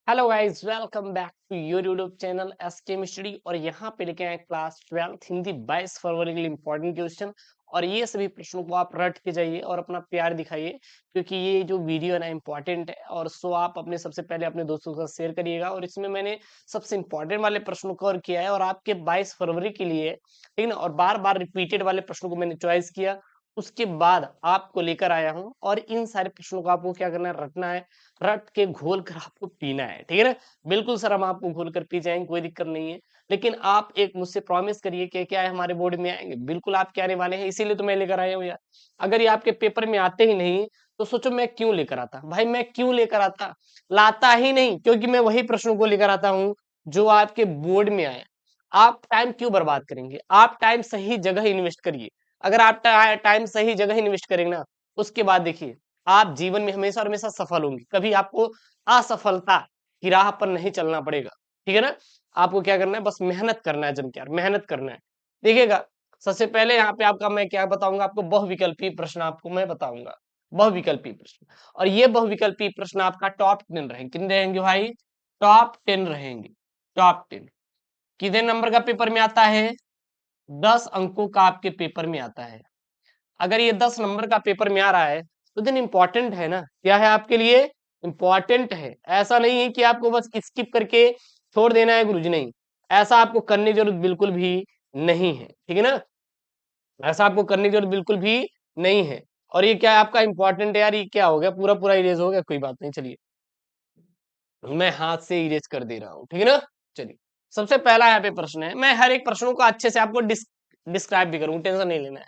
Hello guys, welcome back to your YouTube channel S chemistry. और यहाँ पे लेके आए क्लास 12th हिंदी 22 फरवरी के लिए इंपॉर्टेंट क्वेश्चन। और ये सभी प्रश्नों को आप रट के जाइए और अपना प्यार दिखाइए, क्योंकि ये जो वीडियो है ना इंपॉर्टेंट है। और सो आप अपने सबसे पहले अपने दोस्तों के साथ शेयर करिएगा। और इसमें मैंने सबसे इंपॉर्टेंट वाले प्रश्नों को कवर किया है और आपके 22 फरवरी के लिए, ठीक है ना। और बार बार रिपीटेड वाले प्रश्नों को मैंने चॉइस किया, उसके बाद आपको लेकर आया हूँ। और इन सारे प्रश्नों को आपको क्या करना है, रटना है। रट के घोल कर आपको पीना है, ठीक है ना। बिल्कुल सर, हम आपको घोल कर पी जाएंगे, कोई दिक्कत नहीं है। लेकिन आप एक मुझसे प्रॉमिस करिए कि क्या है, हमारे बोर्ड में आएंगे। बिल्कुल आप क्या आने वाले हैं, इसीलिए तो मैं लेकर आया हूँ यार। अगर ये आपके पेपर में आते ही नहीं तो सोचो मैं क्यों लेकर आता भाई, मैं क्यों लेकर आता। लाता ही नहीं, क्योंकि मैं वही प्रश्नों को लेकर आता हूँ जो आपके बोर्ड में आए। आप टाइम क्यों बर्बाद करेंगे, आप टाइम सही जगह इन्वेस्ट करिए। अगर आप टाइम सही जगह इन्वेस्ट करेंगे ना, उसके बाद देखिए आप जीवन में हमेशा और हमेशा सफल होंगे। कभी आपको असफलता की राह पर नहीं चलना पड़ेगा, ठीक है ना। आपको क्या करना है, बस मेहनत करना है, जम के यार मेहनत करना है। देखिएगा, सबसे पहले यहाँ पे आपका मैं क्या बताऊंगा, आपको बहुविकल्पी प्रश्न आपको मैं बताऊंगा। बहुविकल्पी प्रश्न, और ये बहुविकल्पी प्रश्न आपका टॉप 10 रहेंगे। कितने रहेंगे भाई, टॉप 10 रहेंगे। टॉप 10 कितने नंबर का पेपर में आता है, 10 अंकों का आपके पेपर में आता है। अगर ये 10 नंबर का पेपर में आ रहा है तो दिन इंपॉर्टेंट है ना, क्या है आपके लिए, इंपॉर्टेंट है। ऐसा नहीं है कि आपको बस स्किप करके छोड़ देना है गुरुजी, नहीं। ऐसा आपको करने की जरूरत बिल्कुल भी नहीं है, ठीक है ना। ऐसा आपको करने की जरूरत बिल्कुल भी नहीं है। और ये क्या है आपका इंपॉर्टेंट है यार, ये क्या हो गया, पूरा पूरा इरेज हो गया, कोई बात नहीं। चलिए मैं हाथ से इरेज कर दे रहा हूँ, ठीक है ना। चलिए सबसे पहला यहाँ पे प्रश्न है, मैं हर एक प्रश्नों को अच्छे से आपको डिस्क्राइब भी करूँ, टेंशन नहीं लेना है।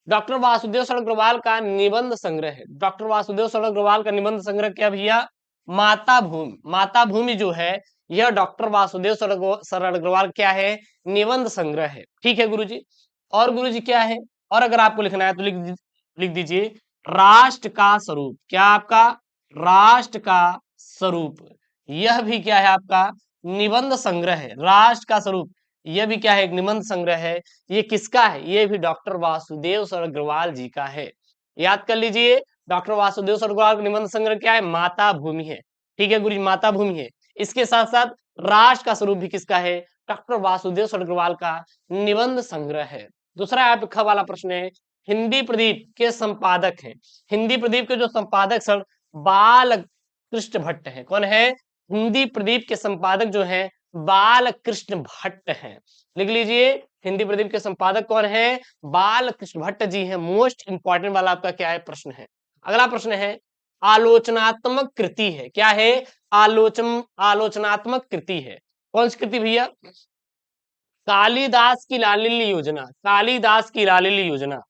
डॉक्टर वासुदेव शरण अग्रवाल का निबंध संग्रह है। डॉक्टर वासुदेव शरण अग्रवाल का निबंध संग्रह क्या भैया, माता भूमि। माता भूमि जो है यह डॉक्टर वासुदेव शरण अग्रवाल क्या है, निबंध संग्रह है, ठीक है गुरुजी। और गुरुजी क्या है, और अगर आपको लिखना है तो लिख दीजिए राष्ट्र का स्वरूप। क्या आपका, राष्ट्र का स्वरूप। यह भी क्या है आपका, निबंध संग्रह है। राष्ट्र का स्वरूप, यह भी क्या है, एक निबंध संग्रह है। ये किसका है, ये भी डॉक्टर वासुदेव शरण अग्रवाल जी का है। याद कर लीजिए, डॉक्टर वासुदेव शरण अग्रवाल का निबंध संग्रह क्या है, माता भूमि है, ठीक है गुरु, माता भूमि है। इसके साथ साथ राष्ट्र का स्वरूप भी किसका है, डॉक्टर वासुदेव शरण अग्रवाल का निबंध संग्रह है। दूसरा आप ख वाला प्रश्न है, हिंदी प्रदीप के संपादक हैं। हिंदी प्रदीप के जो संपादक सर बाल कृष्ण भट्ट है। कौन है, हिंदी प्रदीप के संपादक जो है बाल कृष्ण भट्ट हैं। लिख लीजिए, हिंदी प्रदीप के संपादक कौन है, बाल कृष्ण भट्ट जी हैं। मोस्ट इंपॉर्टेंट वाला आपका क्या है प्रश्न है। अगला प्रश्न है, आलोचनात्मक कृति है। क्या है, आलोचनात्मक कृति है। कौन सी कृति भैया, कालिदास की लालिल्य योजना। कालिदास की लालिल्य योजना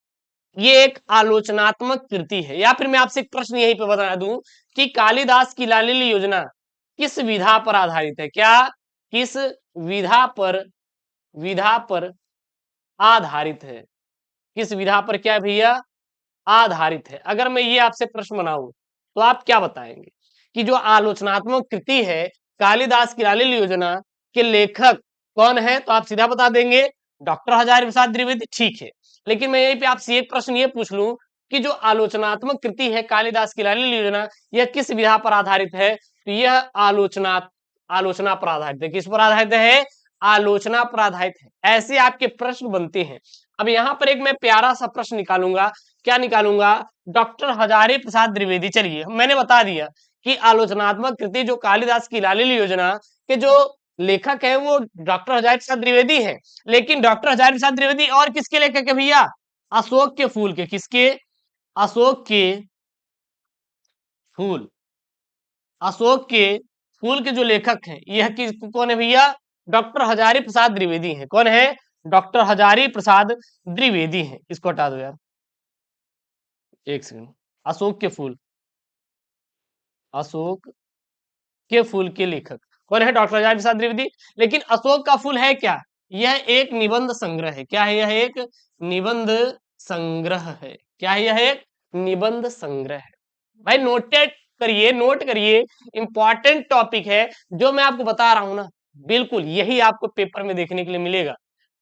ये एक आलोचनात्मक कृति है। या फिर मैं आपसे एक प्रश्न यहीं पे बता दूं कि कालिदास की लालिल्य योजना किस विधा पर आधारित है। क्या, किस विधा पर आधारित है। किस विधा पर क्या भैया, आधारित है। अगर मैं ये आपसे प्रश्न बनाऊं तो आप क्या बताएंगे कि जो आलोचनात्मक कृति है कालिदास की लालिल्य योजना के लेखक कौन है, तो आप सीधा बता देंगे डॉक्टर हजारी प्रसाद द्विवेदी, ठीक है। लेकिन मैं यहीं पे आपसे एक प्रश्न ये पूछ लूं कि जो आलोचनात्मक कृति है कालिदास की लालिल्य योजना, यह किस विधा पर आधारित है, तो यह आलोचना पर आधारित है। किस पर आधारित है, आलोचना पर आधारित है। ऐसे आपके प्रश्न बनते हैं। अब यहाँ पर एक मैं प्यारा सा प्रश्न निकालूंगा, क्या निकालूंगा, डॉक्टर हजारी प्रसाद द्विवेदी। चलिए मैंने बता दिया कि आलोचनात्मक कृति जो कालिदास की लालिल्य योजना के जो लेखक है वो डॉक्टर हजारी प्रसाद द्विवेदी है। लेकिन डॉक्टर हजारी प्रसाद द्विवेदी और किसके लेखक है भैया, अशोक के फूल के। किसके, अशोक के फूल। अशोक के फूल के जो लेखक हैं यह किस कौन है भैया, डॉक्टर हजारी प्रसाद द्विवेदी हैं। कौन है, डॉक्टर हजारी प्रसाद द्विवेदी हैं। इसको हटा दो यार, एक सेकंड। अशोक के फूल, अशोक के फूल के लेखक कौन है, डॉक्टर हजारी प्रसाद द्विवेदी। लेकिन अशोक का फूल है क्या, यह एक निबंध संग्रह है। क्या है, यह एक निबंध संग्रह है। क्या है, यह एक निबंध संग्रह है। भाई नोटेड करिए, नोट करिए, इंपॉर्टेंट टॉपिक है जो मैं आपको बता रहा हूं ना, बिल्कुल यही आपको पेपर में देखने के लिए मिलेगा,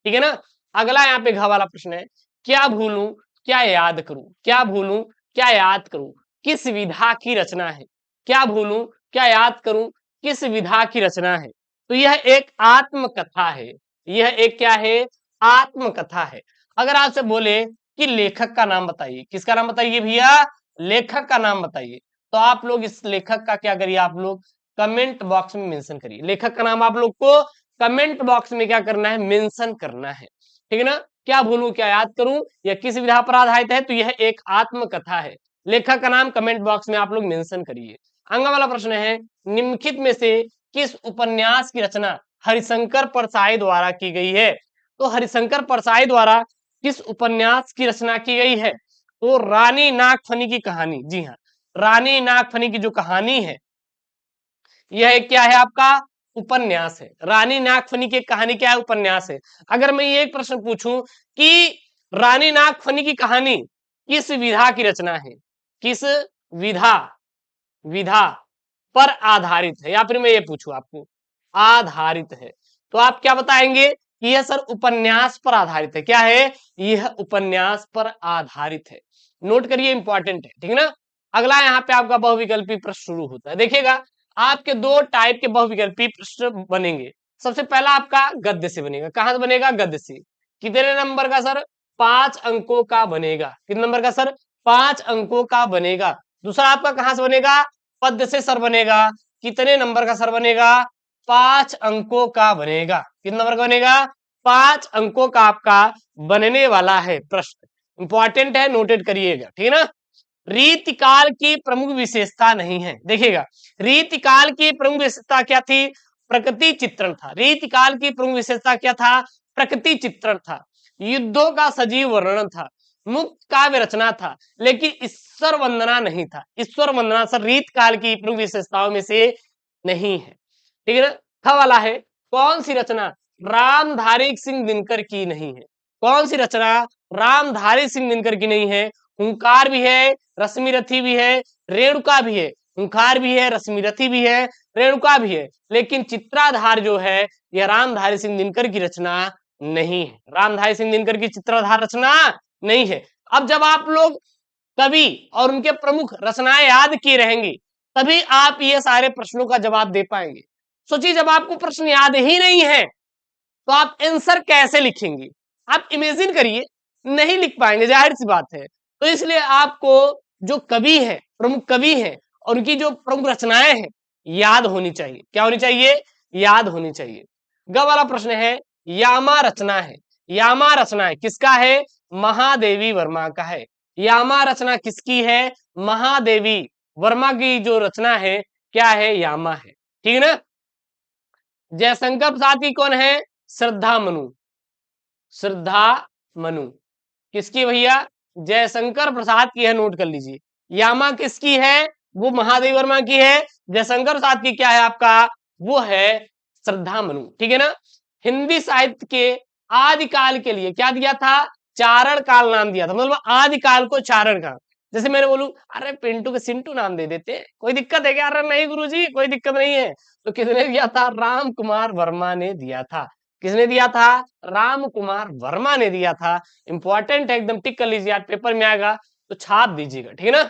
ठीक है ना। अगला यहाँ पे घ वाला प्रश्न है, क्या भूलूं क्या याद करूं। क्या भूलूं क्या याद करूं, किस विधा की रचना है। क्या भूलूं क्या याद करूं, किस विधा की रचना है? तो यह एक आत्मकथा है। यह एक क्या है? आत्मकथा है। अगर आपसे बोले कि लेखक का नाम बताइए, किसका नाम बताइए भैया? लेखक का नाम बताइए। तो आप लोग इस लेखक का क्या करिए, आप लोग कमेंट बॉक्स में मेंशन करिए। लेखक का नाम आप लोग को कमेंट बॉक्स में क्या करना है? मेंशन करना है। ठीक है ना? क्या भूलूं, क्या याद करूं? यह किस विधा पर आधारित है? तो यह एक आत्मकथा है। लेखक का नाम कमेंट बॉक्स में आप लोग मेंशन करिए। अगला वाला प्रश्न है, निम्नलिखित में से किस उपन्यास की रचना हरिशंकर परसाई द्वारा की गई है? तो हरिशंकर परसाई द्वारा किस उपन्यास की रचना की गई है? तो रानी नागफनी की कहानी। जी हाँ, रानी नागफनी की जो कहानी है, यह एक क्या है? आपका उपन्यास है। रानी नागफनी की कहानी क्या है? उपन्यास है। अगर मैं ये एक प्रश्न पूछूं कि रानी नागफनी की कहानी किस विधा की रचना है? किस विधा विधा पर आधारित है? या फिर मैं ये पूछूं आपको, आधारित है, तो आप क्या बताएंगे कि यह सर उपन्यास पर आधारित है। क्या है? यह उपन्यास पर आधारित है। नोट करिए, इंपॉर्टेंट है। ठीक है ना? अगला यहाँ पे आपका बहुविकल्पी प्रश्न शुरू होता है। देखिएगा, आपके दो टाइप के बहुविकल्पी प्रश्न बनेंगे। सबसे पहला आपका गद्य से बनेगा। कहां से बनेगा? गद्य से। कितने नंबर का सर? 5 अंकों का बनेगा। कितने नंबर का सर? 5 अंकों का बनेगा। दूसरा आपका कहां से बनेगा? पद्य से सर बनेगा। कितने नंबर का सर बनेगा? 5 अंकों का बनेगा। कितने नंबर का बनेगा? 5 अंकों का आपका बनने वाला है प्रश्न। इंपॉर्टेंट है, नोटेड करिएगा। ठीक है ना? रीतिकाल की प्रमुख विशेषता नहीं है। देखिएगा, रीतिकाल की प्रमुख विशेषता क्या थी? प्रकृति चित्रण था। रीतिकाल की प्रमुख विशेषता क्या था? प्रकृति चित्रण था। युद्धों का सजीव वर्णन था। मुक्त काव्य रचना था। लेकिन ईश्वर वंदना नहीं था। ईश्वर वंदना सर रीतकाल की प्रमुख विशेषताओं में से नहीं है। ठीक है ना? था वाला है, कौन सी रचना रामधारी सिंह दिनकर की नहीं है? कौन सी रचना रामधारी सिंह दिनकर की नहीं है? हुंकार भी है, रश्मिरथी भी है, रेणुका भी है। हुंकार भी है, रश्मिरथी भी है, रेणुका भी है, लेकिन चित्राधार जो है यह रामधारी सिंह दिनकर की रचना नहीं है। रामधारी सिंह दिनकर की चित्राधार रचना नहीं है। अब जब आप लोग कवि और उनके प्रमुख रचनाएं याद किए रहेंगे, तभी आप ये सारे प्रश्नों का जवाब दे पाएंगे। सोचिए, जब आपको प्रश्न याद ही नहीं है तो आप आंसर कैसे लिखेंगे? आप इमेजिन करिए, नहीं लिख पाएंगे, जाहिर सी बात है। तो इसलिए आपको जो कवि है, प्रमुख कवि है, और उनकी जो प्रमुख रचनाएं हैं याद होनी चाहिए। क्या होनी चाहिए? याद होनी चाहिए। ग वाला प्रश्न है, यामा रचना है। यामा रचना है किसका है? महादेवी वर्मा का है। यामा रचना किसकी है? महादेवी वर्मा की जो रचना है क्या है? यामा है। ठीक है ना? जयशंकर प्रसाद की कौन है? श्रद्धा मनु। श्रद्धा मनु किसकी भैया? जयशंकर प्रसाद की है, नोट कर लीजिए। यामा किसकी है? वो महादेव वर्मा की है। जयशंकर प्रसाद की क्या है आपका? वो है श्रद्धा मनु। ठीक है ना? हिंदी साहित्य के आदिकाल के लिए क्या दिया था? चारण काल नाम दिया था। मतलब आदिकाल को चारण काल। जैसे मैंने बोलूं, अरे पिंटू के सिंटू नाम दे देते, कोई दिक्कत है क्या? अरे नहीं गुरुजी, कोई दिक्कत नहीं है। तो किसने दिया था? राम कुमार वर्मा ने दिया था। किसने दिया था? राम कुमार वर्मा ने दिया था। इंपॉर्टेंट है, एकदम टिक कर लीजिए, आज पेपर में आएगा तो छाप दीजिएगा। ठीक है ना?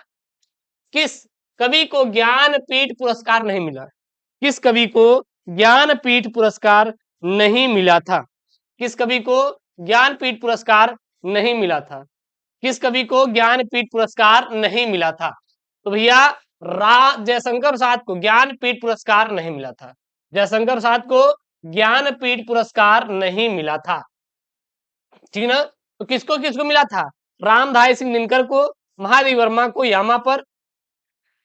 किस कवि को ज्ञानपीठ पुरस्कार नहीं मिला? किस कवि को ज्ञानपीठ पुरस्कार नहीं मिला था? किस कवि को ज्ञानपीठ पुरस्कार नहीं मिला था? किस कवि को ज्ञानपीठ पुरस्कार नहीं मिला था? तो भैया जयशंकर प्रसाद को ज्ञानपीठ पुरस्कार नहीं मिला था। जयशंकर प्रसाद को ज्ञानपीठ पुरस्कार नहीं मिला था। ठीक ना? तो किसको किसको मिला था? रामधारी सिंह दिनकर को, महादेवी वर्मा को यामा पर,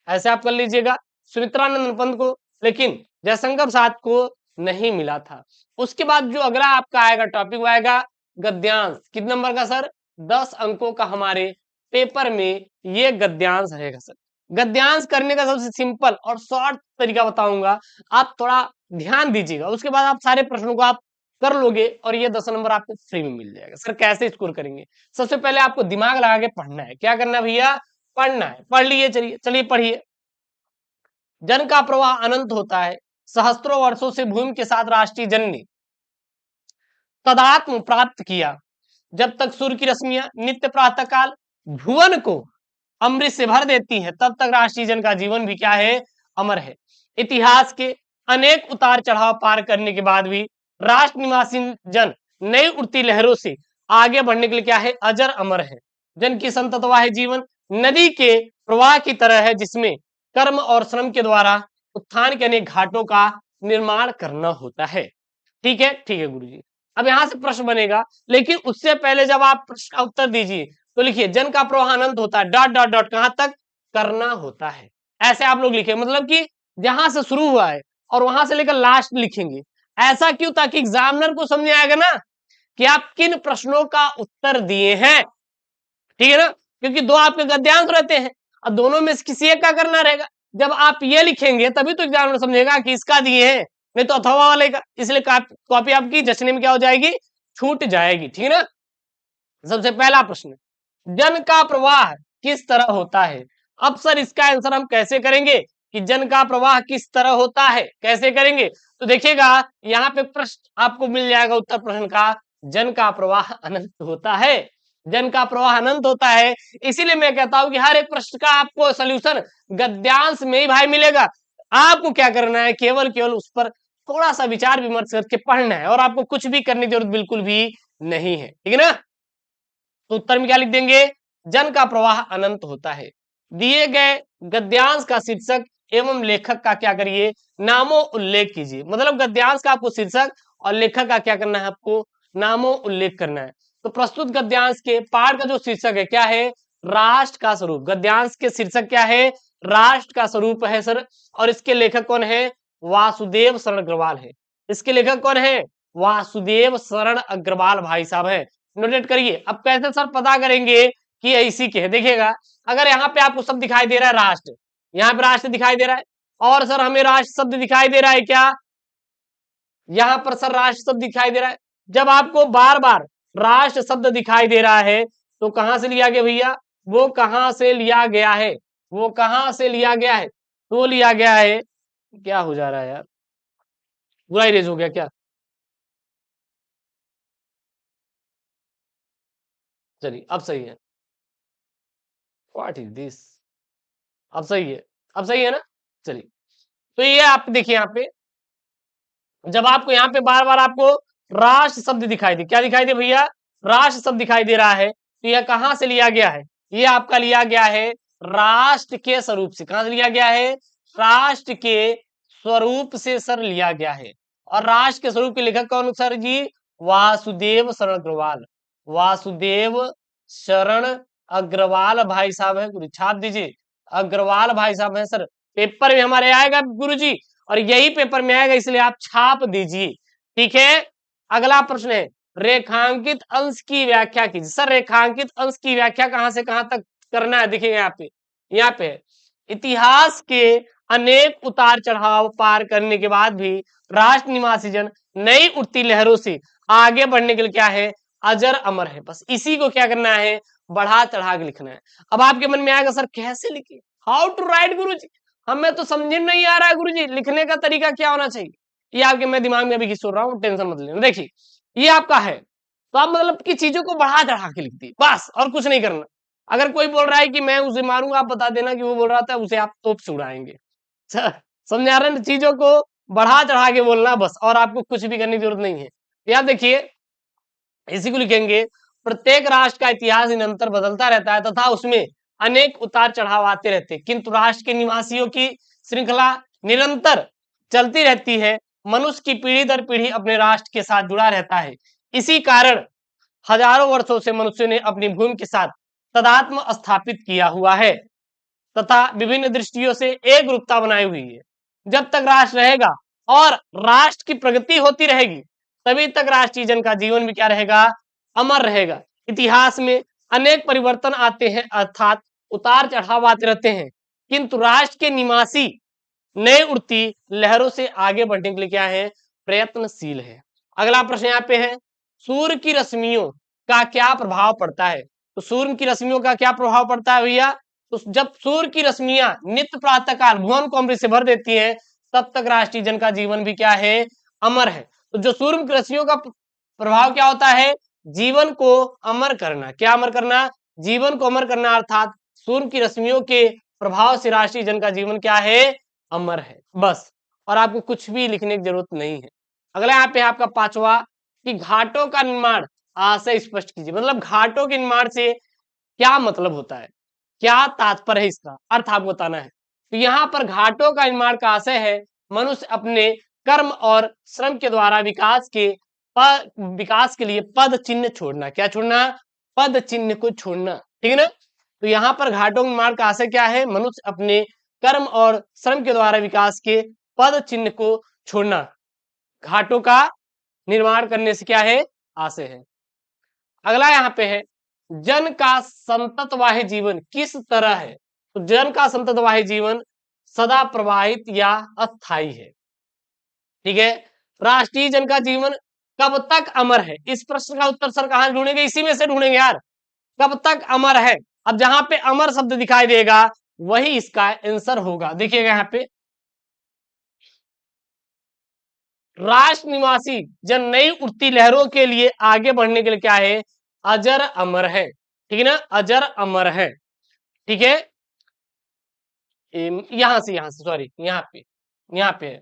ऐसे आप कर लीजिएगा, सुमित्रानंद पंत को, लेकिन जयशंकर प्रसाद को नहीं मिला था। उसके बाद जो अगला आपका आएगा टॉपिक, वो आएगा गद्यांश। कितने नंबर का सर? 10 अंकों का हमारे पेपर में ये गद्यांश रहेगा सर। गद्यांश करने का सबसे सिंपल और शॉर्ट तरीका बताऊंगा, आप थोड़ा ध्यान दीजिएगा। उसके बाद आप सारे प्रश्नों को आप कर लोगे और ये 10 नंबर आपको फ्री में मिल जाएगा। सर कैसे स्कोर करेंगे? सबसे पहले आपको दिमाग लगा के पढ़ना है। क्या करना है भैया? पढ़ना है। पढ़ लिए, चलिए चलिए पढ़िए। जन का प्रवाह अनंत होता है, सहस्त्रों वर्षों से भूमि के साथ राष्ट्रीय जन ने तदात्म प्राप्त किया। जब तक सूर्य की रश्मियां नित्य प्रातः काल भुवन को अमृत से भर देती है, तब तक राष्ट्रीय जन का जीवन भी क्या है? अमर है। इतिहास के अनेक उतार चढ़ाव पार करने के बाद भी राष्ट्र निवासी जन नई उठती लहरों से आगे बढ़ने के लिए क्या है, अजर अमर है। जन की संततवा है जीवन नदी के प्रवाह की तरह है, जिसमें कर्म और श्रम के द्वारा उत्थान के अनेक घाटों का निर्माण करना होता है। ठीक है गुरुजी। अब यहां से प्रश्न बनेगा, लेकिन उससे पहले जब आप प्रश्न का उत्तर दीजिए तो लिखिए जन का प्रवाह अनंत होता है, डॉट डॉट डॉट कहां तक, करना होता है। ऐसे आप लोग लिखे, मतलब कि जहां से शुरू हुआ है और वहां से लेकर लास्ट लिखेंगे। ऐसा क्यों, ताकि एग्जामिनर को समझ आएगा ना कि आप किन प्रश्नों का उत्तर दिए हैं। ठीक है ना, क्योंकि दो आपके गद्यांश रहते हैं और दोनों में से किसी एक का करना रहेगा। जब आप ये लिखेंगे तभी तो एग्जामिनर समझेगा कि इसका दिए हैं, नहीं तो अथवा वाले का। इसलिए कॉपी आपकी जचने में क्या हो जाएगी, छूट जाएगी। ठीक है ना। सबसे पहला प्रश्न, जन का प्रवाह किस तरह होता है। अब सर इसका आंसर हम कैसे करेंगे कि जन का प्रवाह किस तरह होता है, कैसे करेंगे। तो देखिएगा यहाँ पे प्रश्न आपको मिल जाएगा, उत्तर प्रश्न का, जन का प्रवाह अनंत होता है। जन का प्रवाह अनंत होता है। इसीलिए मैं कहता हूं कि हर एक प्रश्न का आपको सोल्यूशन गद्यांश में ही भाई मिलेगा। आपको क्या करना है, केवल केवल उस पर थोड़ा सा विचार विमर्श करके पढ़ना है, और आपको कुछ भी करने की जरूरत बिल्कुल भी नहीं है। ठीक है ना। तो उत्तर में क्या लिख देंगे, जन का प्रवाह अनंत होता है। दिए गए गद्यांश का शीर्षक एवं लेखक का क्या करिए, नामो उल्लेख कीजिए। मतलब गद्यांश का आपको शीर्षक और लेखक का क्या करना है, आपको नामो उल्लेख करना है। तो प्रस्तुत गद्यांश के पाठ का जो शीर्षक है क्या है, राष्ट्र का स्वरूप। गद्यांश के शीर्षक क्या है, राष्ट्र का स्वरूप है सर। और इसके लेखक कौन है, वासुदेव शरण अग्रवाल है। इसके लेखक कौन है, वासुदेव शरण अग्रवाल भाई साहब है। नोटेट करिए। अब कैसे सर पता करेंगे कि इसी के है, देखिएगा अगर यहाँ पे आपको शब्द दिखाई दे रहा है राष्ट्र, यहाँ पे राष्ट्र दिखाई दे रहा है, और सर हमें राष्ट्र शब्द दिखाई दे रहा है क्या, यहाँ पर सर राष्ट्र शब्द दिखाई दे रहा है। जब आपको बार बार राष्ट्र शब्द दिखाई दे रहा है तो कहां से लिया गया भैया, वो कहां से लिया गया है, वो कहां से लिया गया है, तो लिया गया है, क्या हो जा रहा है यार, पूरा इरेज हो गया क्या, चलिए अब सही है। व्हाट इज दिस, अब सही है, अब सही है ना। चलिए, तो ये आप देखिए यहाँ पे, जब आपको यहाँ पे बार बार आपको राष्ट्र शब्द दिखाई दे, क्या दिखाई दे भैया, राष्ट्र शब्द दिखाई दे रहा है, तो यह कहां से लिया गया है, ये आपका लिया गया है राष्ट्र के स्वरूप से। कहां से लिया गया है, राष्ट्र के स्वरूप से सर लिया गया है। और राष्ट्र के स्वरूप के लेखक कौन सर जी, वासुदेव शरण अग्रवाल, वासुदेव शरण अग्रवाल भाई साहब है। गुरु छाप दीजिए, अग्रवाल भाई साहब है सर। पेपर में हमारे आएगा गुरु जी, और यही पेपर में आएगा, इसलिए आप छाप दीजिए। ठीक है। अगला प्रश्न है, रेखांकित अंश की व्याख्या कीजिए। सर रेखांकित अंश की व्याख्या कहां से कहां तक करना है, देखिए यहाँ पे है, इतिहास के अनेक उतार चढ़ाव पार करने के बाद भी राष्ट्र निवासी जन नई उठती लहरों से आगे बढ़ने के लिए क्या है, अजर अमर है। बस इसी को क्या करना है, बढ़ा चढ़ा के लिखना है। अब आपके मन में आएगा सर कैसे लिखे, हाउ टू राइट गुरुजी, हमें तो समझ नहीं आ रहा है गुरुजी, लिखने का तरीका क्या होना चाहिए। ये आपके मैं दिमाग में अभी घिसो रहा हूँ, टेंशन मत लेना। देखिए ये आपका है, तो आप मतलब कि चीजों को बढ़ा चढ़ा के लिख दी, बस और कुछ नहीं करना। अगर कोई बोल रहा है कि मैं उसे मारूंगा, आप बता देना कि वो बोल रहा था, उसे आप तोप से उड़ाएंगे। समझ आ रहा है, चीजों को बढ़ा चढ़ा के बोलना बस, और आपको कुछ भी करने की जरूरत नहीं है। याद देखिए, इसी को लिखेंगे, प्रत्येक राष्ट्र का इतिहास निरंतर बदलता रहता है तथा उसमें अनेक उतार चढ़ाव आते रहते हैं, किंतु राष्ट्र के निवासियों की श्रृंखला निरंतर चलती रहती है। मनुष्य की पीढ़ी दर पीढ़ी अपने राष्ट्र के साथ जुड़ा रहता है। इसी कारण हजारों वर्षों से मनुष्य ने अपनी भूमि के साथ तदात्म स्थापित किया हुआ है तथा विभिन्न दृष्टियों से एक रूपता बनाई हुई है। जब तक राष्ट्र रहेगा और राष्ट्र की प्रगति होती रहेगी, तभी तक राष्ट्रीय जन का जीवन भी क्या रहेगा, अमर रहेगा। इतिहास में अनेक परिवर्तन आते हैं, अर्थात उतार चढ़ाव आते रहते हैं, किंतु राष्ट्र के निवासी नए उठती लहरों से आगे बढ़ने के लिए क्या है, प्रयत्नशील है। अगला प्रश्न यहाँ पे है, सूर्य की रश्मियों का क्या प्रभाव पड़ता है। तो सूर्य की रश्मियों का क्या प्रभाव पड़ता है भैया, तो जब सूर्य की रश्मियां नित्य प्रातःकाल भुवन को अमृत से भर देती है, तब तक राष्ट्रीय जन का जीवन भी क्या है, अमर है। तो जो सूर्य की रश्मियों का प्रभाव क्या होता है, जीवन को अमर करना। क्या अमर करना, जीवन को अमर करना, अर्थात सूर्य की रश्मियों के प्रभाव से राष्ट्रीय जन का जीवन क्या है, अमर है। बस और आपको कुछ भी लिखने की जरूरत नहीं है। अगला यहाँ पे आपका पांचवा कि घाटों का निर्माण आशय स्पष्ट कीजिए। मतलब घाटों के निर्माण से क्या मतलब होता है, क्या तात्पर्य है, इसका अर्थ आपको बताना है। तो यहाँ पर घाटों का निर्माण का आशय है मनुष्य अपने कर्म और श्रम के द्वारा विकास के लिए पद चिन्ह छोड़ना। क्या छोड़ना? पद चिन्ह को छोड़ना। ठीक है ना। तो यहाँ पर घाटों के निर्माण का आशय क्या है? मनुष्य अपने कर्म और श्रम के द्वारा विकास के पद चिन्ह को छोड़ना। घाटों का निर्माण करने से क्या है? आशय है। अगला यहाँ पे है जन का संततवाही जीवन किस तरह है। तो जन का संततवाही जीवन सदा प्रवाहित या अस्थायी है। ठीक है। राष्ट्रीय जन का जीवन कब तक अमर है? इस प्रश्न का उत्तर सर कहां ढूंढेंगे? इसी में से ढूंढेंगे यार। कब तक अमर है? अब जहां पे अमर शब्द दिखाई देगा वही इसका आंसर होगा। देखिएगा यहाँ पे राष्ट्र निवासी जन नई उठती लहरों के लिए आगे बढ़ने के लिए क्या है? अजर अमर है। ठीक है ना। अजर अमर है। ठीक है। यहां से सॉरी यहाँ पे है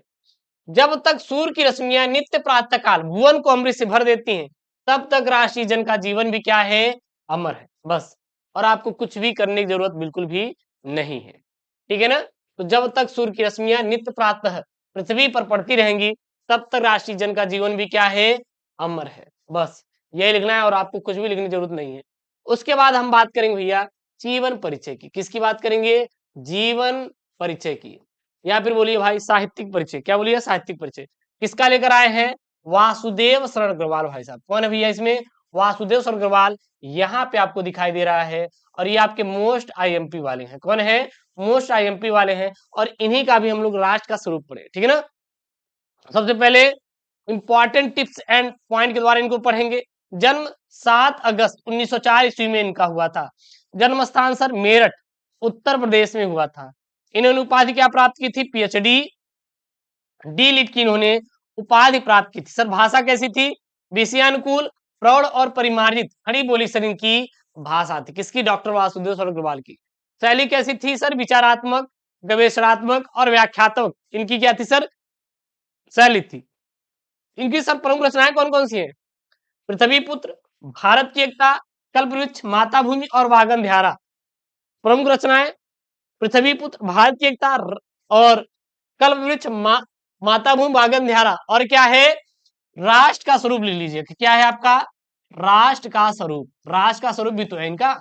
जब तक सूर्य की रश्मियां नित्य प्रातः काल भुवन को अमृत से भर देती हैं तब तक राष्ट्रीय जन का जीवन भी क्या है? अमर है। बस। और आपको कुछ भी करने की जरूरत बिल्कुल भी नहीं है। ठीक है ना। तो जब तक सूर्य की रश्मियां नित्य प्रातः पृथ्वी पर पड़ती रहेंगी तब तक राष्ट्रीय जन का जीवन भी क्या है? अमर है। बस यही लिखना है और आपको कुछ भी लिखने की जरूरत नहीं है। उसके बाद हम बात करेंगे भैया जीवन परिचय की। किसकी बात करेंगे? जीवन परिचय की। या फिर बोलिए भाई साहित्यिक परिचय। क्या बोलिए? साहित्यिक परिचय। किसका लेकर आए हैं? वासुदेव शरण अग्रवाल भाई साहब। कौन है भैया इसमें? वासुदेव शरण अग्रवाल यहाँ पे आपको दिखाई दे रहा है और ये आपके मोस्ट आईएमपी वाले हैं। कौन है? मोस्ट आईएमपी वाले हैं और इन्हीं का भी हम लोग राष्ट्र का स्वरूप पढ़े। ठीक है ना। सबसे पहले इंपॉर्टेंट टिप्स एंड पॉइंट के द्वारा इनको पढ़ेंगे। जन्म 7 अगस्त 1904 ईस्वी में इनका हुआ था। जन्म स्थान सर मेरठ उत्तर प्रदेश में हुआ था। इन्होंने उपाधि क्या प्राप्त की थी? पीएचडी डी लिट की इन्होंने उपाधि प्राप्त की थी। सर भाषा कैसी थी? विषयानुकूल प्रौढ़ और परिमार्जित खड़ी बोली सर इनकी भाषा थी। किसकी? डॉक्टर वासुदेव शरण अग्रवाल की। शैली कैसी थी सर? विचारात्मक गवेषणात्मक और व्याख्यात्मक इनकी क्या थी सर? शैली थी। इनकी सब प्रमुख रचनाएं कौन कौन सी हैं? पृथ्वी पुत्र, भारत की एकता, कल्पवृक्ष, माता भूमि और वागन धारा। प्रमुख रचनाएं पृथ्वी पुत्र, भारत की एकता और कल्पवृक्ष, माता भूमि, वागन धारा। और क्या है? राष्ट्र का स्वरूप लिख लीजिए। क्या है आपका? राष्ट्र का स्वरूप। राष्ट्र का स्वरूप भी तो है इनका,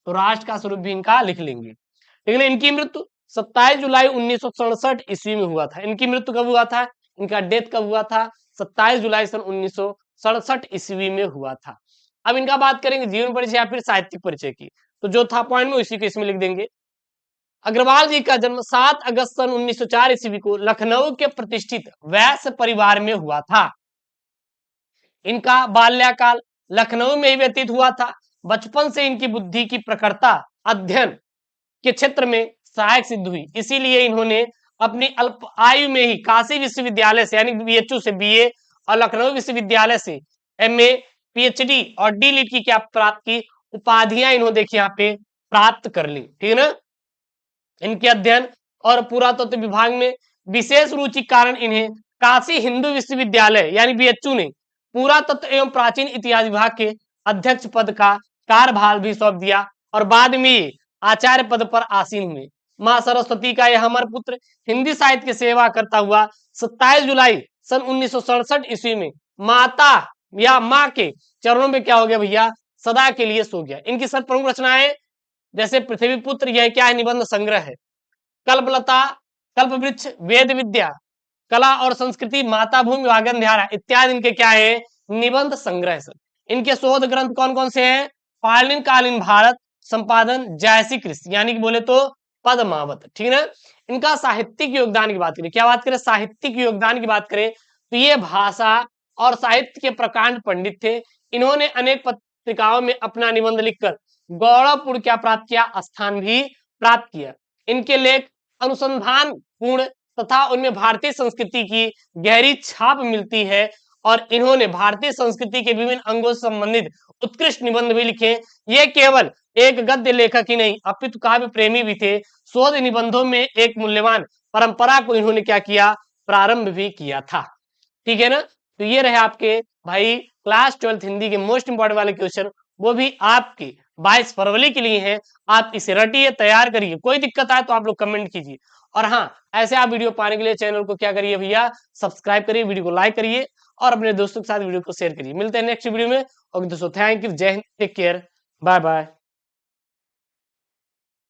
तो राष्ट्र का स्वरूप भी इनका लिख लेंगे। लेकिन इनकी मृत्यु 27 जुलाई 1967 ईस्वी में हुआ था। इनकी मृत्यु कब हुआ था? इनका डेथ कब हुआ था? 27 जुलाई सन 1967 ईस्वी में हुआ था। अब इनका बात करेंगे जीवन परिचय या फिर साहित्यिक परिचय की। तो जो था पॉइंट में उसी को इसमें लिख देंगे। अग्रवाल जी का जन्म 7 अगस्त सन 1904 ईस्वी को लखनऊ के प्रतिष्ठित वैश्य परिवार में हुआ था। इनका बाल्यकाल लखनऊ में ही व्यतीत हुआ था। बचपन से इनकी बुद्धि की प्रखरता अध्ययन के क्षेत्र में सहायक सिद्ध हुई। इसीलिए इन्होंने अपनी अल्प आयु में ही काशी विश्वविद्यालय से यानी बीएचयू से बीए और लखनऊ विश्वविद्यालय से एमए, पीएचडी और डी लिट की क्या प्राप्त की? उपाधियां इन्होंने देखिए यहाँ पे प्राप्त कर ली। ठीक है ना। इनके अध्ययन और पुरातत्व विभाग में विशेष रुचि कारण इन्हें काशी हिंदू विश्वविद्यालय यानी बीएचयू ने पुरातत्व एवं प्राचीन इतिहास विभाग के अध्यक्ष पद का कार्यभार भी सौंप दिया और बाद में आचार्य पद पर आसीन हुए। मां सरस्वती का यह अमर पुत्र हिंदी साहित्य की सेवा करता हुआ 27 जुलाई सन 1967 ईस्वी में माता या माँ के चरणों में क्या हो गया भैया? सदा के लिए सो गया। इनकी सब प्रमुख रचनाएं जैसे पृथ्वी पुत्र, यह क्या है? निबंध संग्रह है। कल्पलता, कल्पवृक्ष, वेद विद्या, कला और संस्कृति, माता भूमि, वागन धारा इत्यादि इनके क्या है? निबंध संग्रह सर। इनके शोध ग्रंथ कौन कौन से हैं? पालीन कालीन भारत, संपादन जयसी कृष्ण यानी कि बोले तो पद्मावत। ठीक है ना। इनका साहित्यिक योगदान की बात करें, क्या बात करें? साहित्यिक योगदान की बात करें तो ये भाषा और साहित्य के प्रकांड पंडित थे। इन्होंने अनेक पत्रिकाओं में अपना निबंध लिखकर गौरवपूर्ण क्या प्राप्त किया? स्थान भी प्राप्त किया। इनके लेख अनुसंधान पूर्ण तथा उनमें भारतीय संस्कृति की गहरी छाप मिलती है और इन्होंने भारतीय संस्कृति के विभिन्न अंगों से संबंधित उत्कृष्ट निबंध भी लिखे। ये केवल एक गद्य लेखक ही नहीं अपितु काव्य प्रेमी भी थे। शोध निबंधों में एक मूल्यवान परंपरा को इन्होंने क्या किया? प्रारंभ भी किया था। ठीक है ना? तो ये रहे आपके भाई क्लास 12th हिंदी के मोस्ट इंपोर्टेंट वाले क्वेश्चन, वो भी आपके 22 फरवरी के लिए हैं। आप इसे रटिए, तैयार करिए, कोई दिक्कत आए तो आप लोग कमेंट कीजिए। और हाँ, ऐसे आप वीडियो पाने के लिए चैनल को क्या करिए भैया, सब्सक्राइब करिए, वीडियो को लाइक करिए और अपने दोस्तों के साथ वीडियो को शेयर करिए। मिलते हैं नेक्स्ट वीडियो में। ओके दोस्तों, thank you, Jai Hind, take care, bye bye.